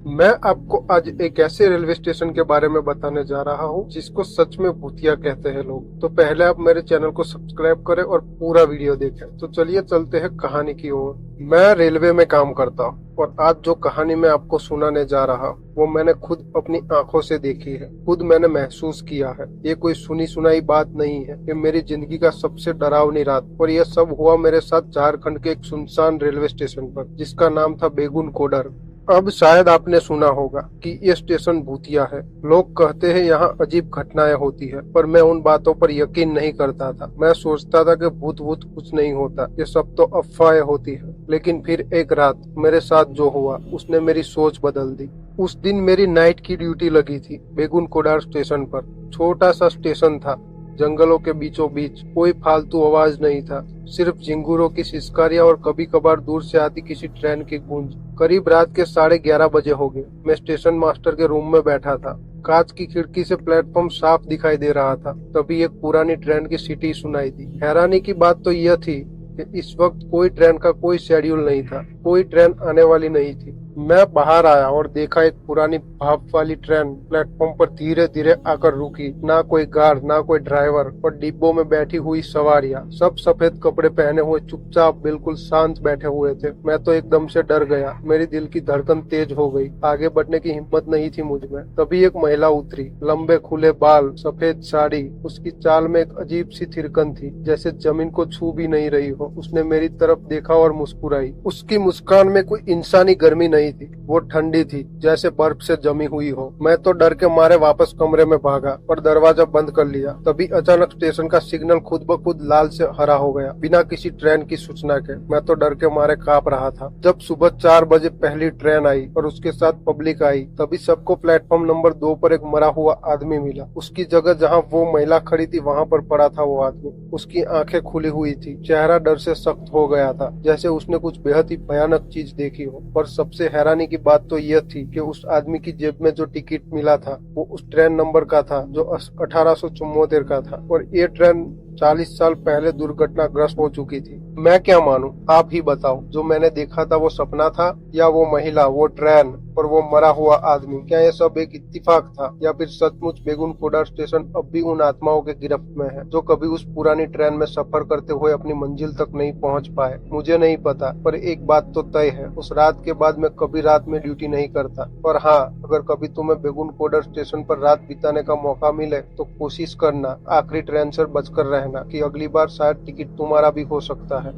मैं आपको आज एक ऐसे रेलवे स्टेशन के बारे में बताने जा रहा हूँ जिसको सच में भूतिया कहते हैं लोग। तो पहले आप मेरे चैनल को सब्सक्राइब करें और पूरा वीडियो देखें। तो चलिए चलते हैं कहानी की ओर। मैं रेलवे में काम करता हूँ और आज जो कहानी मैं आपको सुनाने जा रहा हूँ वो मैंने खुद अपनी आंखों से देखी है, खुद मैंने महसूस किया है। ये कोई सुनी सुनाई बात नहीं है, ये मेरी जिंदगी का सबसे डरावनी रात। और यह सब हुआ मेरे साथ झारखंड के एक सुनसान रेलवे स्टेशन पर जिसका नाम था बेगुन कोडर। अब शायद आपने सुना होगा कि ये स्टेशन भूतिया है। लोग कहते हैं यहाँ अजीब घटनाएं होती है, पर मैं उन बातों पर यकीन नहीं करता था। मैं सोचता था कि भूत भूत कुछ नहीं होता, ये सब तो अफवाहें होती है। लेकिन फिर एक रात मेरे साथ जो हुआ उसने मेरी सोच बदल दी। उस दिन मेरी नाइट की ड्यूटी लगी थी बेगुन कोडार स्टेशन पर। छोटा सा स्टेशन था, जंगलों के बीचों बीच। कोई फालतू आवाज नहीं था, सिर्फ झिंगुरों की सिसकारियां और कभी कभार दूर से आती किसी ट्रेन की गूंज। करीब रात के 11:30 बजे हो गए। मैं स्टेशन मास्टर के रूम में बैठा था। कांच की खिड़की से प्लेटफॉर्म साफ दिखाई दे रहा था। तभी एक पुरानी ट्रेन की सीटी सुनाई दी। हैरानी की बात तो यह थी कि इस वक्त कोई ट्रेन का कोई शेड्यूल नहीं था, कोई ट्रेन आने वाली नहीं थी। मैं बाहर आया और देखा एक पुरानी भाप वाली ट्रेन प्लेटफॉर्म पर धीरे धीरे आकर रुकी। ना कोई गार्ड, ना कोई ड्राइवर, और डिब्बों में बैठी हुई सवारियां, सब सफेद कपड़े पहने हुए, चुपचाप बिल्कुल शांत बैठे हुए थे। मैं तो एकदम से डर गया। मेरी दिल की धड़कन तेज हो गई। आगे बढ़ने की हिम्मत नहीं थी मुझ में। तभी एक महिला उतरी, लंबे खुले बाल, सफेद साड़ी। उसकी चाल में एक अजीब सी थिरकन थी, जैसे जमीन को छू भी नहीं रही हो। उसने मेरी तरफ देखा और मुस्कुराई। उसकी मुस्कान में कोई इंसानी गर्मी नहीं थी, वो ठंडी थी, जैसे बर्फ से जमी हुई हो। मैं तो डर के मारे वापस कमरे में भागा और दरवाजा बंद कर लिया। तभी अचानक स्टेशन का सिग्नल खुद ब खुद लाल से हरा हो गया, बिना किसी ट्रेन की सूचना के। मैं तो डर के मारे कांप रहा था। जब सुबह 4 बजे पहली ट्रेन आई और उसके साथ पब्लिक आई, तभी सबको प्लेटफॉर्म नंबर 2 पर एक मरा हुआ आदमी मिला। उसकी जगह जहाँ वो महिला खड़ी थी वहाँ पर पड़ा था वो आदमी। उसकी आंखें खुली हुई थी, चेहरा डर से सख्त हो गया था, जैसे उसने कुछ बेहद ही भयानक चीज देखी हो। और सबसे हैरानी की बात तो यह थी कि उस आदमी की जेब में जो टिकट मिला था वो उस ट्रेन नंबर का था जो 1874 का था। और ये ट्रेन 40 साल पहले दुर्घटनाग्रस्त हो चुकी थी। मैं क्या मानूं, आप ही बताओ। जो मैंने देखा था वो सपना था, या वो महिला, वो ट्रेन और वो मरा हुआ आदमी, क्या ये सब एक इत्तेफाक था, या फिर सचमुच बेगुन कोडार स्टेशन अब भी उन आत्माओं के गिरफ्त में है जो कभी उस पुरानी ट्रेन में सफर करते हुए अपनी मंजिल तक नहीं पहुंच पाए। मुझे नहीं पता, पर एक बात तो तय है, उस रात के बाद मैं कभी रात में ड्यूटी नहीं करता। और हाँ, अगर कभी तुम्हें बेगुन कोडर स्टेशन पर रात बिताने का मौका मिले तो कोशिश करना आखिरी ट्रेन से बचकर रहना, कि अगली बार शायद टिकट तुम्हारा भी हो सकता है।